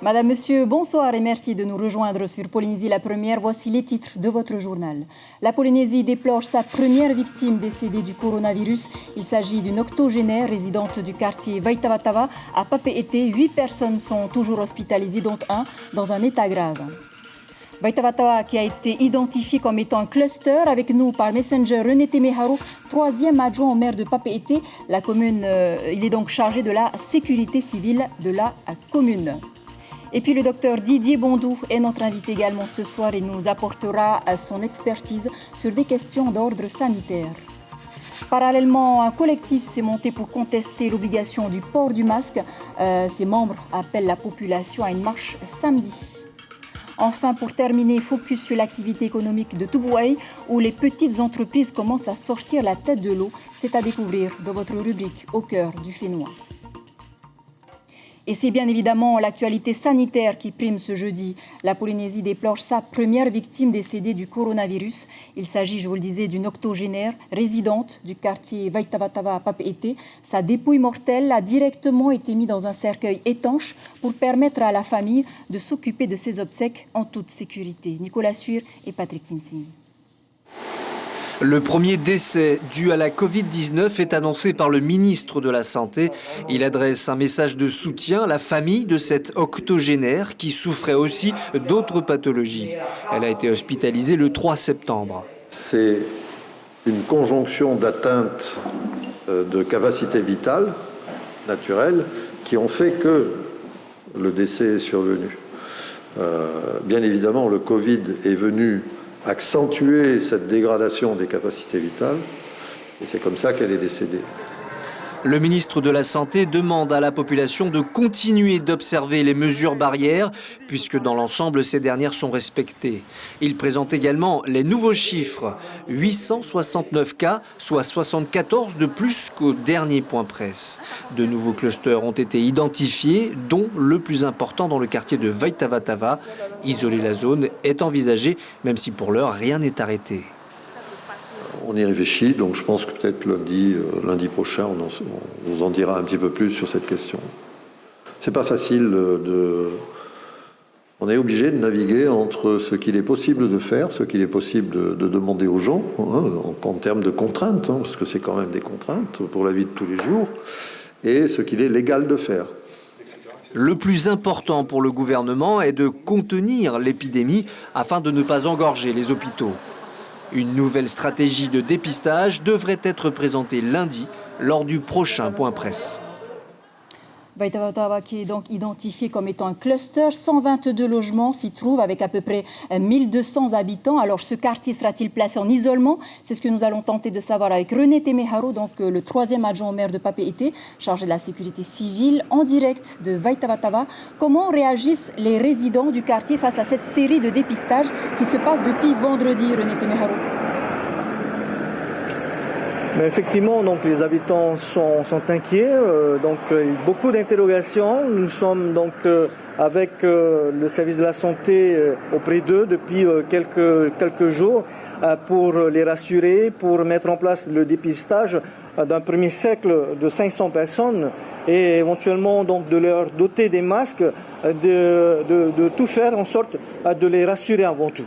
Madame, Monsieur, bonsoir et merci de nous rejoindre sur Polynésie la première. Voici les titres de votre journal. La Polynésie déplore sa première victime décédée du coronavirus. Il s'agit d'une octogénaire résidente du quartier Vaitavatava à Papeete. 8 personnes sont toujours hospitalisées, dont un dans un état grave. Vaitavatava qui a été identifié comme étant un cluster avec nous par Messenger René Temeharo, 3e adjoint au maire de Papeete. La commune, il est donc chargé de la sécurité civile de la commune. Et puis le docteur Didier Bondou est notre invité également ce soir. Il nous apportera son expertise sur des questions d'ordre sanitaire. Parallèlement, un collectif s'est monté pour contester l'obligation du port du masque. Ses membres appellent la population à une marche samedi. Enfin, pour terminer, focus sur l'activité économique de Tubuai, où les petites entreprises commencent à sortir la tête de l'eau. C'est à découvrir dans votre rubrique Au cœur du Fénois. Et c'est bien évidemment l'actualité sanitaire qui prime ce jeudi. La Polynésie déplore sa première victime décédée du coronavirus. Il s'agit, je vous le disais, d'une octogénaire résidente du quartier Vaitavatava à Papeete. Sa dépouille mortelle a directement été mise dans un cercueil étanche pour permettre à la famille de s'occuper de ses obsèques en toute sécurité. Nicolas Suir et Patrick Tsinsing. Le premier décès dû à la Covid-19 est annoncé par le ministre de la Santé. Il adresse un message de soutien à la famille de cette octogénaire qui souffrait aussi d'autres pathologies. Elle a été hospitalisée le 3 septembre. C'est une conjonction d'atteintes de capacité vitale naturelle qui ont fait que le décès est survenu. Bien évidemment, le Covid est venu accentuer cette dégradation des capacités vitales, et c'est comme ça qu'elle est décédée. Le ministre de la Santé demande à la population de continuer d'observer les mesures barrières, puisque dans l'ensemble, ces dernières sont respectées. Il présente également les nouveaux chiffres. 869 cas, soit 74 de plus qu'au dernier point presse. De nouveaux clusters ont été identifiés, dont le plus important dans le quartier de Vaitavatava. Isoler la zone est envisagé, même si pour l'heure, rien n'est arrêté. On y réfléchit, donc je pense que peut-être lundi prochain, on vous en dira un petit peu plus sur cette question. C'est pas facile On est obligé de naviguer entre ce qu'il est possible de faire, ce qu'il est possible de demander aux gens, en termes de contraintes, parce que c'est quand même des contraintes pour la vie de tous les jours, et ce qu'il est légal de faire. Le plus important pour le gouvernement est de contenir l'épidémie afin de ne pas engorger les hôpitaux. Une nouvelle stratégie de dépistage devrait être présentée lundi lors du prochain point presse. Vaitavatava qui est donc identifié comme étant un cluster, 122 logements s'y trouvent avec à peu près 1200 habitants. Alors ce quartier sera-t-il placé en isolement? C'est ce que nous allons tenter de savoir avec René Temeharo, donc le 3e adjoint au maire de Papeete, chargé de la sécurité civile, en direct de Vaitavatava. Comment réagissent les résidents du quartier face à cette série de dépistages qui se passe depuis vendredi, René Temeharo? Mais effectivement, donc, les habitants sont inquiets, beaucoup d'interrogations. Nous sommes donc avec le service de la santé auprès d'eux depuis quelques jours pour les rassurer, pour mettre en place le dépistage d'un premier cercle de 500 personnes et éventuellement donc de leur doter des masques, de tout faire en sorte de les rassurer avant tout.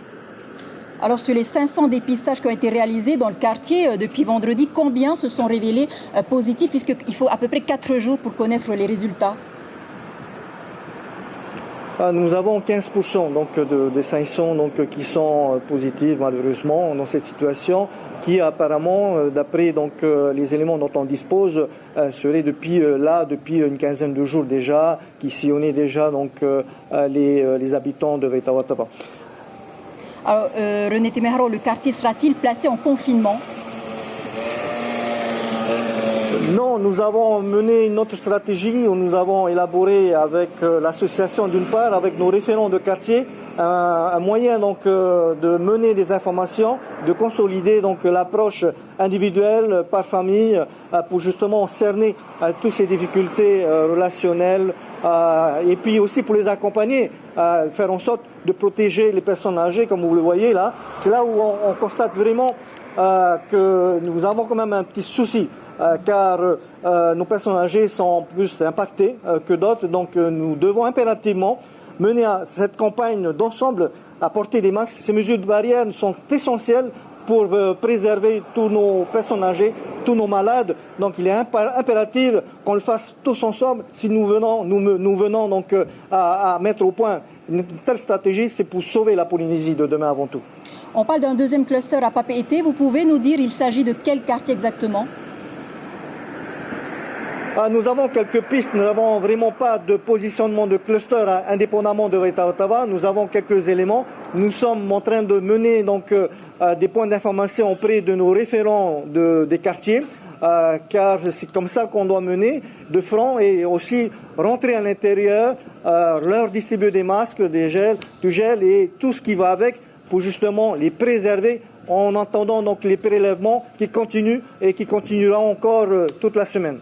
Alors sur les 500 dépistages qui ont été réalisés dans le quartier depuis vendredi, combien se sont révélés positifs puisqu'il faut à peu près 4 jours pour connaître les résultats? Nous avons 15% donc, des 500 qui sont positifs malheureusement dans cette situation qui apparemment, d'après les éléments dont on dispose, serait depuis une quinzaine de jours déjà, qui sillonnaient déjà les habitants de Vaitavatava. Alors, René Temeharo, le quartier sera-t-il placé en confinement? Non, nous avons mené une autre stratégie où nous avons élaboré avec l'association d'une part, avec nos référents de quartier, un moyen de mener des informations, de consolider l'approche individuelle par famille pour justement cerner toutes ces difficultés relationnelles et puis aussi pour les accompagner, faire en sorte de protéger les personnes âgées, comme vous le voyez là. C'est là où on constate vraiment que nous avons quand même un petit souci, car nos personnes âgées sont plus impactées que d'autres, donc nous devons impérativement mener cette campagne d'ensemble, apporter des masques. Ces mesures de barrière sont essentielles pour préserver tous nos personnes âgées, tous nos malades. Donc il est impératif qu'on le fasse tous ensemble. Si nous venons donc à mettre au point une telle stratégie, c'est pour sauver la Polynésie de demain avant tout. On parle d'un deuxième cluster à Papeete. Vous pouvez nous dire, il s'agit de quel quartier exactement ? Nous avons quelques pistes, nous n'avons vraiment pas de positionnement de cluster indépendamment de Waitara-Ottawa. Nous avons quelques éléments. Nous sommes en train de mener donc des points d'information auprès de nos référents des quartiers, car c'est comme ça qu'on doit mener de front et aussi rentrer à l'intérieur, leur distribuer des masques, du gel et tout ce qui va avec pour justement les préserver en attendant donc les prélèvements qui continuent et qui continueront encore toute la semaine.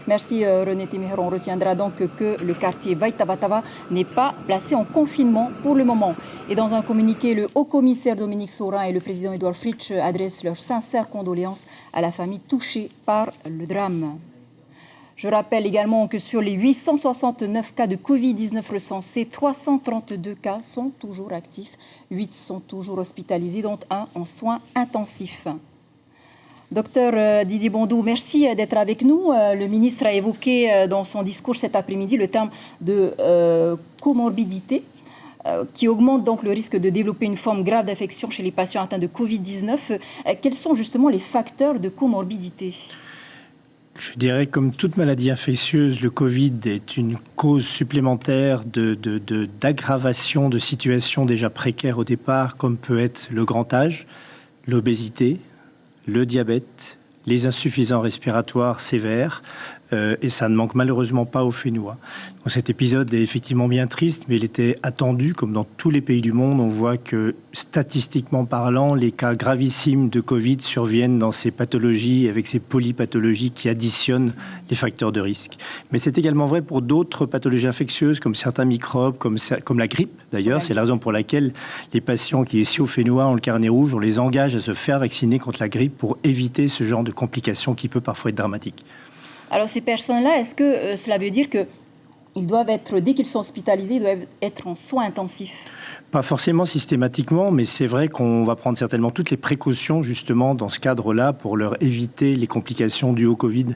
Merci René Téméher. On retiendra donc que le quartier Waitara-Ottawa n'est pas placé en confinement pour le moment. Et dans un communiqué, le haut-commissaire Dominique Saurin et le président Édouard Fritsch adressent leurs sincères condoléances à la famille touchée par le drame. Je rappelle également que sur les 869 cas de Covid-19 recensés, 332 cas sont toujours actifs, 8 sont toujours hospitalisés, dont un en soins intensifs. Docteur Didier Bondou, merci d'être avec nous. Le ministre a évoqué dans son discours cet après-midi le terme de comorbidité qui augmente donc le risque de développer une forme grave d'infection chez les patients atteints de Covid-19. Quels sont justement les facteurs de comorbidité ? Je dirais, comme toute maladie infectieuse, le Covid est une cause supplémentaire d'aggravation de situations déjà précaires au départ, comme peut être le grand âge, l'obésité, le diabète, les insuffisants respiratoires sévères, et ça ne manque malheureusement pas aux Fénois. Donc cet épisode est effectivement bien triste, mais il était attendu, comme dans tous les pays du monde. On voit que, statistiquement parlant, les cas gravissimes de Covid surviennent dans ces pathologies, avec ces polypathologies qui additionnent les facteurs de risque. Mais c'est également vrai pour d'autres pathologies infectieuses, comme certains microbes, comme la grippe d'ailleurs. Ouais. C'est la raison pour laquelle les patients qui, ici aux Fénois, ont le carnet rouge, on les engage à se faire vacciner contre la grippe pour éviter ce genre de complications qui peut parfois être dramatique. Alors ces personnes-là, est-ce que cela veut dire qu'ils doivent être, dès qu'ils sont hospitalisés, ils doivent être en soins intensifs ? Pas forcément systématiquement, mais c'est vrai qu'on va prendre certainement toutes les précautions justement dans ce cadre-là pour leur éviter les complications dues au Covid.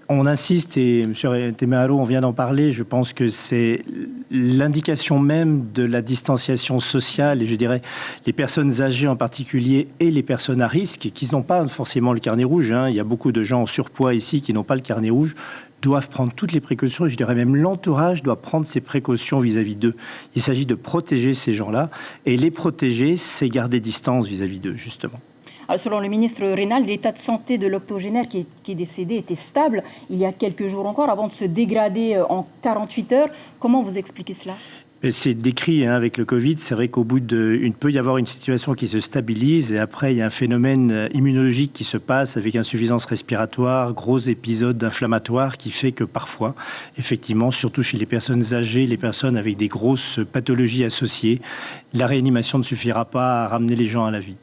On insiste, et M. Téméher, on vient d'en parler, je pense que c'est l'indication même de la distanciation sociale, et je dirais les personnes âgées en particulier et les personnes à risque, qui n'ont pas forcément le carnet rouge, il y a beaucoup de gens en surpoids ici qui n'ont pas le carnet rouge, doivent prendre toutes les précautions, et je dirais même l'entourage doit prendre ses précautions vis-à-vis d'eux. Il s'agit de protéger ces gens-là, et les protéger, c'est garder distance vis-à-vis d'eux, justement. Alors, selon le ministre Rénal, l'état de santé de l'octogénaire qui est décédé était stable il y a quelques jours encore, avant de se dégrader en 48 heures. Comment vous expliquez cela ? C'est décrit avec le Covid. C'est vrai qu'au bout il peut y avoir une situation qui se stabilise et après il y a un phénomène immunologique qui se passe avec insuffisance respiratoire, gros épisodes inflammatoires qui fait que parfois, effectivement, surtout chez les personnes âgées, les personnes avec des grosses pathologies associées, la réanimation ne suffira pas à ramener les gens à la vie.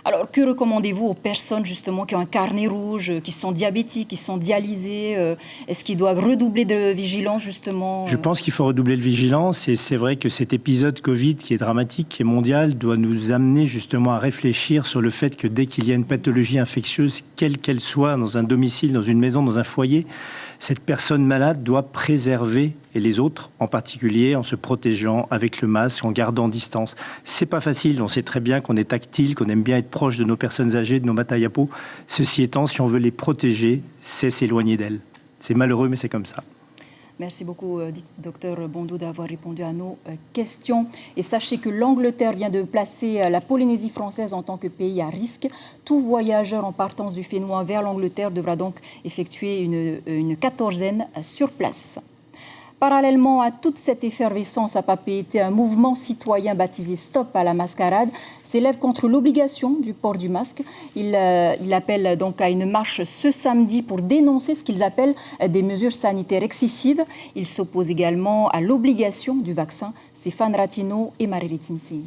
Alors, que recommandez-vous aux personnes justement qui ont un carnet rouge, qui sont diabétiques, qui sont dialysées ? Est-ce qu'ils doivent redoubler de vigilance justement ? Je pense qu'il faut redoubler de vigilance et c'est vrai que cet épisode Covid qui est dramatique, qui est mondial, doit nous amener justement à réfléchir sur le fait que dès qu'il y a une pathologie infectieuse, quelle qu'elle soit, dans un domicile, dans une maison, dans un foyer, cette personne malade doit préserver, et les autres en particulier, en se protégeant avec le masque, en gardant distance. C'est pas facile, on sait très bien qu'on est tactile, qu'on aime bien être proche de nos personnes âgées, de nos matayapos. Ceci étant, si on veut les protéger, c'est s'éloigner d'elles. C'est malheureux, mais c'est comme ça. Merci beaucoup, Dr Bondou, d'avoir répondu à nos questions. Et sachez que l'Angleterre vient de placer la Polynésie française en tant que pays à risque. Tout voyageur en partance du Fénois vers l'Angleterre devra donc effectuer une quatorzaine sur place. Parallèlement à toute cette effervescence à Papeete, un mouvement citoyen baptisé Stop à la mascarade s'élève contre l'obligation du port du masque. Il appelle donc à une marche ce samedi pour dénoncer ce qu'ils appellent des mesures sanitaires excessives. Il s'oppose également à l'obligation du vaccin. C'est Fan Ratino et Marie-Létine Singh.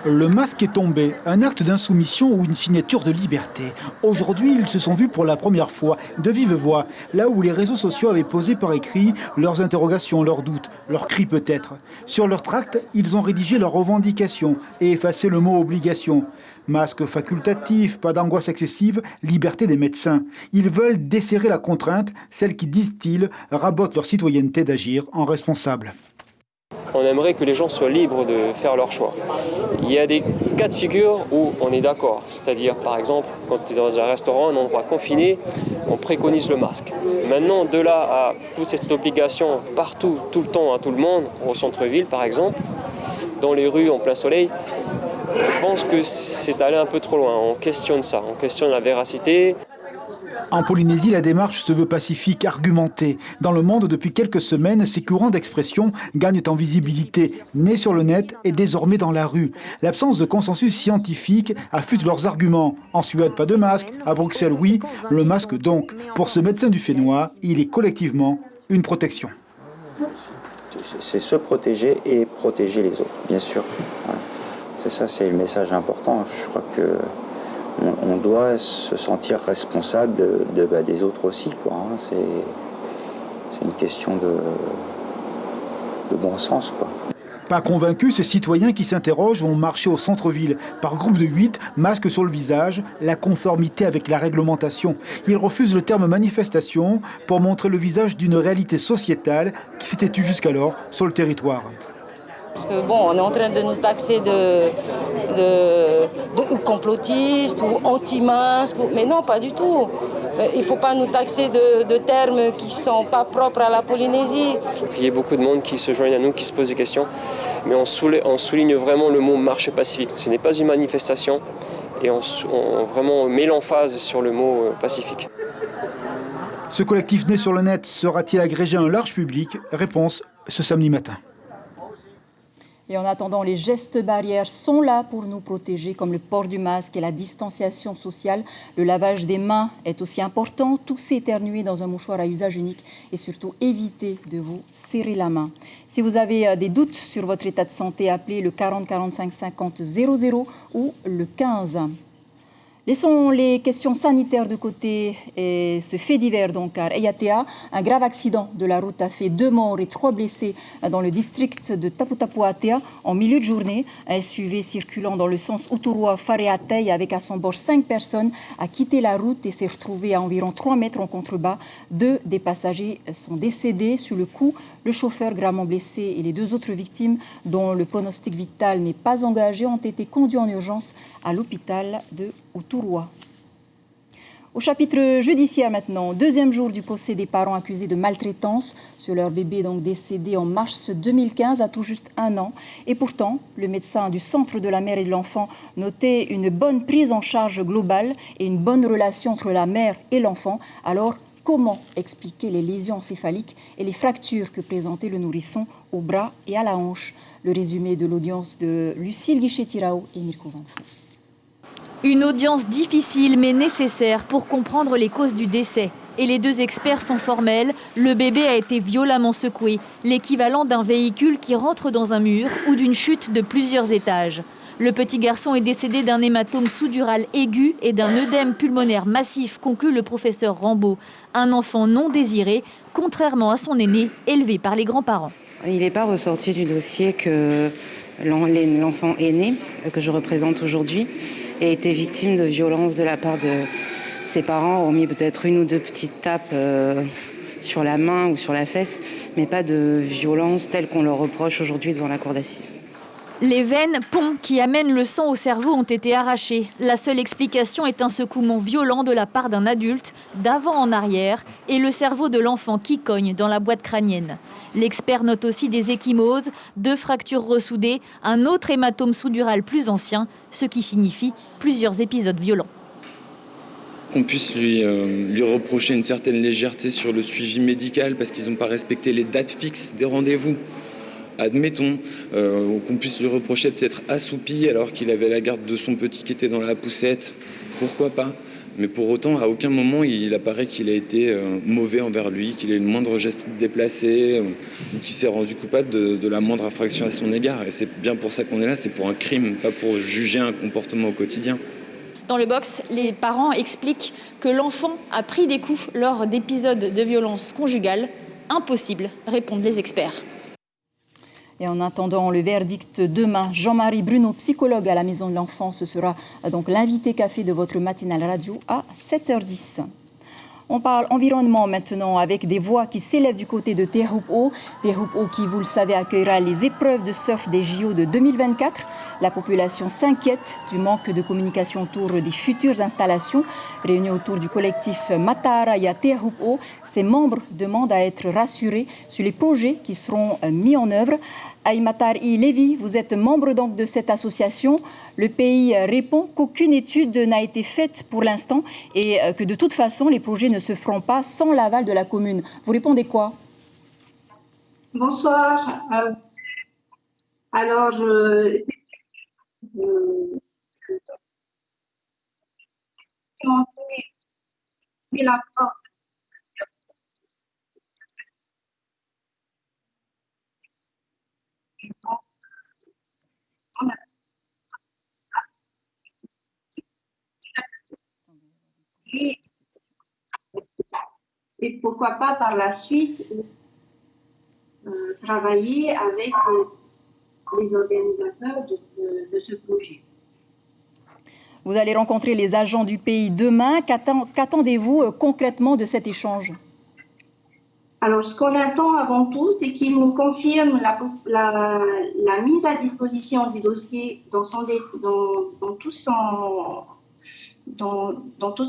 Le masque est tombé, un acte d'insoumission ou une signature de liberté. Aujourd'hui, ils se sont vus pour la première fois, de vive voix, là où les réseaux sociaux avaient posé par écrit leurs interrogations, leurs doutes, leurs cris peut-être. Sur leur tract, ils ont rédigé leurs revendications et effacé le mot obligation. Masque facultatif, pas d'angoisse excessive, liberté des médecins. Ils veulent desserrer la contrainte, celle qui, disent-ils, rabote leur citoyenneté d'agir en responsable. On aimerait que les gens soient libres de faire leur choix. Il y a des cas de figure où on est d'accord. C'est-à-dire, par exemple, quand tu es dans un restaurant, un endroit confiné, on préconise le masque. Maintenant, de là à pousser cette obligation partout, tout le temps, à tout le monde, au centre-ville par exemple, dans les rues en plein soleil, je pense que c'est allé un peu trop loin. On questionne ça, on questionne la véracité. En Polynésie, la démarche se veut pacifique, argumentée. Dans le monde, depuis quelques semaines, ces courants d'expression gagnent en visibilité. Nés sur le net et désormais dans la rue. L'absence de consensus scientifique affûte leurs arguments. En Suède, pas de masque. À Bruxelles, oui. Le masque, donc. Pour ce médecin du Fénois, il est collectivement une protection. C'est se protéger et protéger les autres, bien sûr. Voilà. C'est ça, c'est le message important. Je crois que on doit se sentir responsable des autres aussi, quoi. C'est une question de bon sens, quoi. Pas convaincus, ces citoyens qui s'interrogent vont marcher au centre-ville. Par groupe de 8, masque sur le visage, la conformité avec la réglementation. Ils refusent le terme manifestation pour montrer le visage d'une réalité sociétale qui s'était tue jusqu'alors sur le territoire. Parce que on est en train de nous taxer de complotistes ou anti-masques, mais non, pas du tout. Il ne faut pas nous taxer de termes qui ne sont pas propres à la Polynésie. Il y a beaucoup de monde qui se joignent à nous, qui se posent des questions, mais on souligne vraiment le mot marche pacifique. Ce n'est pas une manifestation et on vraiment met l'emphase sur le mot pacifique. Ce collectif né sur le net sera-t-il agrégé à un large public? Réponse ce samedi matin. Et en attendant, les gestes barrières sont là pour nous protéger, comme le port du masque et la distanciation sociale. Le lavage des mains est aussi important. Tousser, éternuer dans un mouchoir à usage unique et surtout éviter de vous serrer la main. Si vous avez des doutes sur votre état de santé, appelez le 40 45 50 00 ou le 15. Laissons les questions sanitaires de côté et ce fait divers donc, car Ayatea, un grave accident de la route a fait 2 morts et 3 blessés dans le district de Taputapuatea en milieu de journée. Un SUV circulant dans le sens Uturua-Whareatei avec à son bord 5 personnes a quitté la route et s'est retrouvé à environ 3 mètres en contrebas. 2 des passagers sont décédés sur le coup. Le chauffeur gravement blessé et les 2 autres victimes dont le pronostic vital n'est pas engagé ont été conduits en urgence à l'hôpital de Uturua. Au chapitre judiciaire maintenant, 2e jour du procès des parents accusés de maltraitance sur leur bébé donc décédé en mars 2015 à tout juste 1 an. Et pourtant, le médecin du Centre de la mère et de l'enfant notait une bonne prise en charge globale et une bonne relation entre la mère et l'enfant. Alors, comment expliquer les lésions encéphaliques et les fractures que présentait le nourrisson au bras et à la hanche? Le résumé de l'audience de Lucille Guichet-Tirao et Mirko Vanfou. Une audience difficile mais nécessaire pour comprendre les causes du décès. Et les 2 experts sont formels. Le bébé a été violemment secoué, l'équivalent d'un véhicule qui rentre dans un mur ou d'une chute de plusieurs étages. Le petit garçon est décédé d'un hématome sous-dural aigu et d'un œdème pulmonaire massif, conclut le professeur Rambaud. Un enfant non désiré, contrairement à son aîné, élevé par les grands-parents. Il n'est pas ressorti du dossier que l'enfant aîné, que je représente aujourd'hui, a été victime de violences de la part de ses parents, hormis peut-être 1 ou 2 petites tapes sur la main ou sur la fesse, mais pas de violence telle qu'on leur reproche aujourd'hui devant la cour d'assises. Les veines, ponts qui amènent le sang au cerveau ont été arrachées. La seule explication est un secouement violent de la part d'un adulte, d'avant en arrière, et le cerveau de l'enfant qui cogne dans la boîte crânienne. L'expert note aussi des ecchymoses, 2 fractures ressoudées, un autre hématome sous-dural plus ancien, ce qui signifie plusieurs épisodes violents. Qu'on puisse lui reprocher une certaine légèreté sur le suivi médical parce qu'ils n'ont pas respecté les dates fixes des rendez-vous. Admettons qu'on puisse lui reprocher de s'être assoupi alors qu'il avait la garde de son petit qui était dans la poussette. Pourquoi pas ? Mais pour autant, à aucun moment, il apparaît qu'il a été mauvais envers lui, qu'il ait le moindre geste déplacé ou qu'il s'est rendu coupable de la moindre infraction à son égard. Et c'est bien pour ça qu'on est là, c'est pour un crime, pas pour juger un comportement au quotidien. Dans le box, les parents expliquent que l'enfant a pris des coups lors d'épisodes de violence conjugale. Impossible, répondent les experts. Et en attendant le verdict demain, Jean-Marie Bruno, psychologue à la Maison de l'Enfance, sera donc l'invité café de votre matinale radio à 7h10. On parle environnement maintenant avec des voix qui s'élèvent du côté de Teahupo'o. Teahupo'o qui, vous le savez, accueillera les épreuves de surf des JO de 2024. La population s'inquiète du manque de communication autour des futures installations. Réunis autour du collectif Mataraya Teahupo'o, ses membres demandent à être rassurés sur les projets qui seront mis en œuvre. Aimatar Levi, vous êtes membre donc de cette association. Le pays répond qu'aucune étude n'a été faite pour l'instant et que de toute façon, les projets ne se feront pas sans l'aval de la commune. Vous répondez quoi? Bonsoir. Alors, et pourquoi pas par la suite travailler avec les organisateurs de ce projet. Vous allez rencontrer les agents du pays demain. Qu'attendez-vous concrètement de cet échange? Alors, ce qu'on attend avant tout, c'est qu'ils nous confirment la mise à disposition du dossier dans toute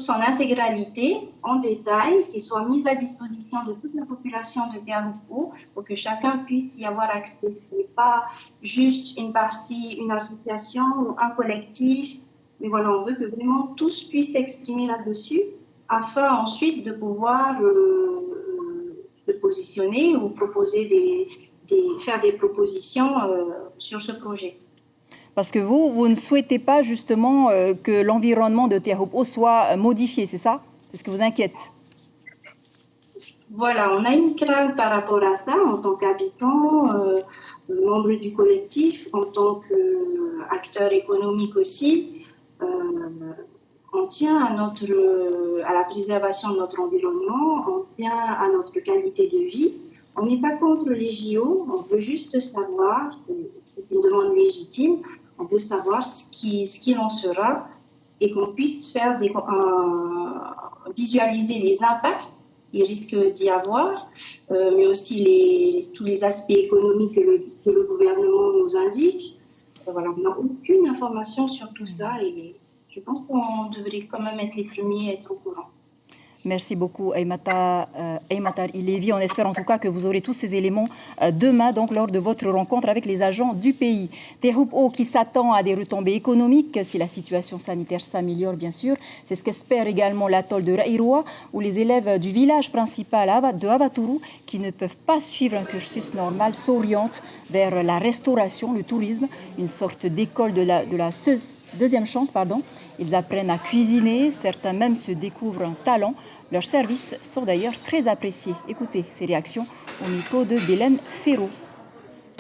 son intégralité, en détail, qu'il soit mis à disposition de toute la population de Teahupo'o pour que chacun puisse y avoir accès. Ce n'est pas juste une partie, une association ou un collectif, mais voilà, on veut que vraiment tous puissent s'exprimer là-dessus afin ensuite de pouvoir se positionner ou proposer faire des propositions sur ce projet. Parce que vous ne souhaitez pas justement que l'environnement de Teahupo'o soit modifié, c'est ça? C'est ce qui vous inquiète? Voilà, on a une crainte par rapport à ça en tant qu'habitant, membre du collectif, en tant qu'acteur économique aussi. On tient à la préservation de notre environnement, on tient à notre qualité de vie. On n'est pas contre les JO, on veut juste savoir, c'est une demande légitime, on veut savoir ce qu'il en sera et qu'on puisse faire visualiser les impacts, il risque d'y avoir, mais aussi tous les aspects économiques que le gouvernement nous indique. Voilà, on n'a aucune information sur tout ça et je pense qu'on devrait quand même être les premiers à être au courant. Merci beaucoup, Aimatar Levi. On espère en tout cas que vous aurez tous ces éléments demain, donc lors de votre rencontre avec les agents du pays. Teahupo'o qui s'attend à des retombées économiques si la situation sanitaire s'améliore, bien sûr. C'est ce qu'espère également l'atoll de Rairoa, où les élèves du village principal de Avaturu, qui ne peuvent pas suivre un cursus normal, s'orientent vers la restauration, le tourisme, une sorte d'école de la deuxième chance. Ils apprennent à cuisiner, certains même se découvrent un talent. Leurs services sont d'ailleurs très appréciés. Écoutez ces réactions au micro de Bélène Ferraud.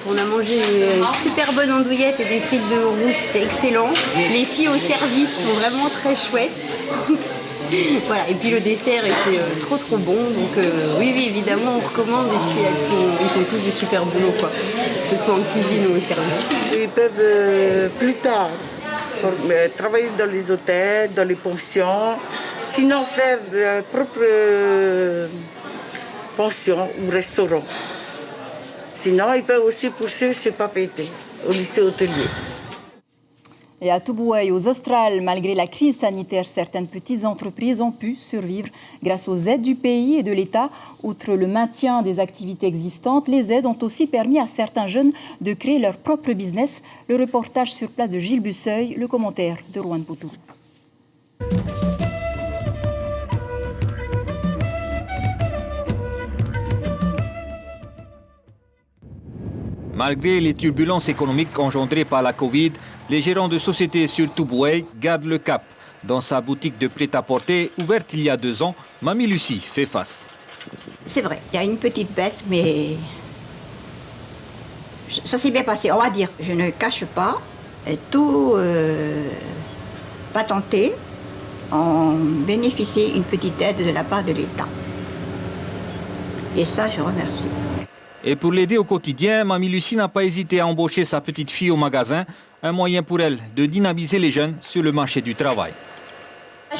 On a mangé une super bonne andouillette et des frites de roux, c'était excellent. Les filles au service sont vraiment très chouettes. Voilà, et puis le dessert était trop bon, donc oui évidemment on recommande et puis ils font tous du super boulot quoi, que ce soit en cuisine ou au service. Ils peuvent plus tard travailler dans les hôtels, dans les pensions, sinon faire leur propre pension ou restaurant. Sinon ils peuvent aussi poursuivre ce papeté au lycée hôtelier. Et à Tubuai, aux Australes, malgré la crise sanitaire, certaines petites entreprises ont pu survivre grâce aux aides du pays et de l'État. Outre le maintien des activités existantes, les aides ont aussi permis à certains jeunes de créer leur propre business. Le reportage sur place de Gilles Busseuil, le commentaire de Rouen Poutou. Malgré les turbulences économiques engendrées par la Covid, les gérants de sociétés sur Tubuai gardent le cap. Dans sa boutique de prêt-à-porter, ouverte il y a 2 ans, Mamie Lucie fait face. C'est vrai, il y a une petite baisse, mais ça s'est bien passé, on va dire. Je ne cache pas, tout patenté ont bénéficié d'une petite aide de la part de l'État. Et ça, je remercie. Et pour l'aider au quotidien, Mamie Lucie n'a pas hésité à embaucher sa petite fille au magasin, un moyen pour elle de dynamiser les jeunes sur le marché du travail.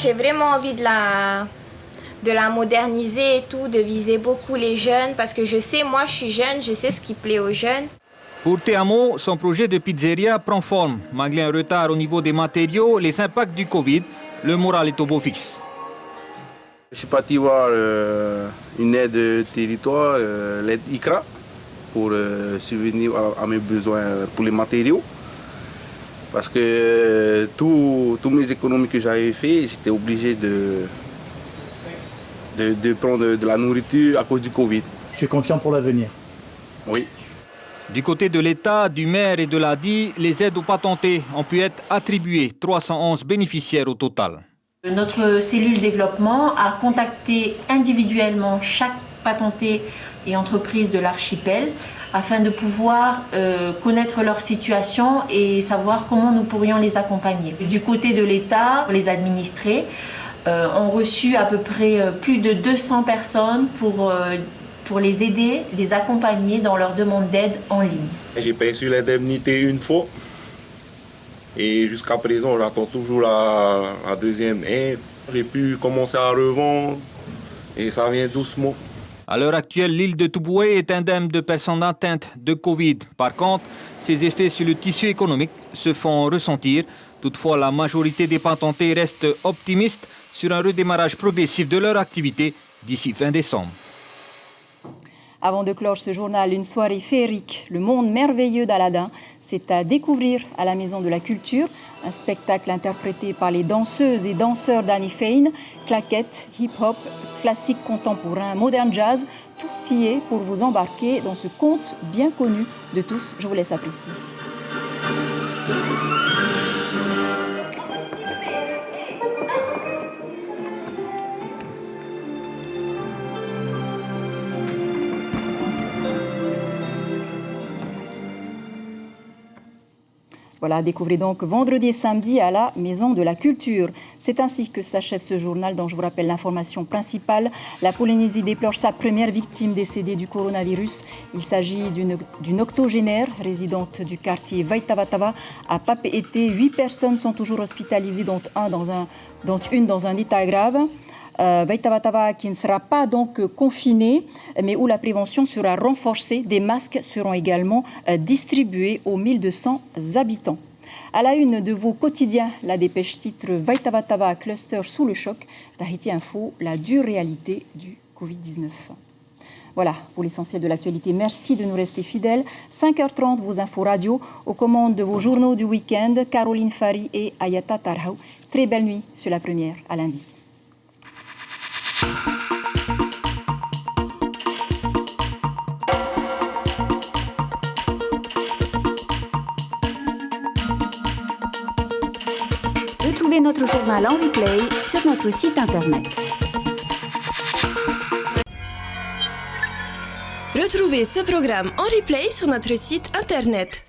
J'ai vraiment envie de la moderniser et tout, de viser beaucoup les jeunes, parce que je sais, moi je suis jeune, je sais ce qui plaît aux jeunes. Pour Teamo, son projet de pizzeria prend forme. Malgré un retard au niveau des matériaux, les impacts du Covid, le moral est au beau fixe. Je suis parti voir une aide territoire, l'aide ICRA, pour subvenir à mes besoins pour les matériaux. Parce que tous mes économies que j'avais fait, j'étais obligé de prendre de la nourriture à cause du Covid. Tu es confiant pour l'avenir? Oui. Du côté de l'État, du maire et de l'ADI, les aides aux patentés ont pu être attribuées, 311 bénéficiaires au total. Notre cellule développement a contacté individuellement chaque patenté et entreprise de l'archipel afin de pouvoir connaître leur situation et savoir comment nous pourrions les accompagner. Du côté de l'État, les administrés ont reçu à peu près plus de 200 personnes pour les aider, les accompagner dans leur demande d'aide en ligne. J'ai perçu l'indemnité une fois et jusqu'à présent j'attends toujours la deuxième aide. J'ai pu commencer à revendre et ça vient doucement. À l'heure actuelle, l'île de Touboué est indemne de personnes atteintes de Covid. Par contre, ses effets sur le tissu économique se font ressentir. Toutefois, la majorité des patentés restent optimistes sur un redémarrage progressif de leur activité d'ici fin décembre. Avant de clore ce journal, une soirée féerique, le monde merveilleux d'Aladin, c'est à découvrir à la Maison de la Culture. Un spectacle interprété par les danseuses et danseurs d'Annie Fein, claquettes, hip-hop, classique contemporain, modern jazz, tout y est pour vous embarquer dans ce conte bien connu de tous. Je vous laisse apprécier. Voilà, découvrez donc vendredi et samedi à la Maison de la Culture. C'est ainsi que s'achève ce journal dont je vous rappelle l'information principale. La Polynésie déplore sa première victime décédée du coronavirus. Il s'agit d'une octogénaire résidente du quartier Vaitavatava à Papeete. 8 personnes sont toujours hospitalisées, dont une dans un état grave. Vaitavatava qui ne sera pas donc confiné, mais où la prévention sera renforcée. Des masques seront également distribués aux 1200 habitants. À la une de vos quotidiens, la dépêche titre Vaitavatava cluster sous le choc. Tahiti Info, la dure réalité du Covid-19. Voilà pour l'essentiel de l'actualité. Merci de nous rester fidèles. 5h30, vos infos radio. Aux commandes de vos journaux du week-end, Caroline Fari et Ayata Tarhau. Très belle nuit sur la première, à lundi. Retrouvez notre journal en replay sur notre site internet. Retrouvez ce programme en replay sur notre site internet.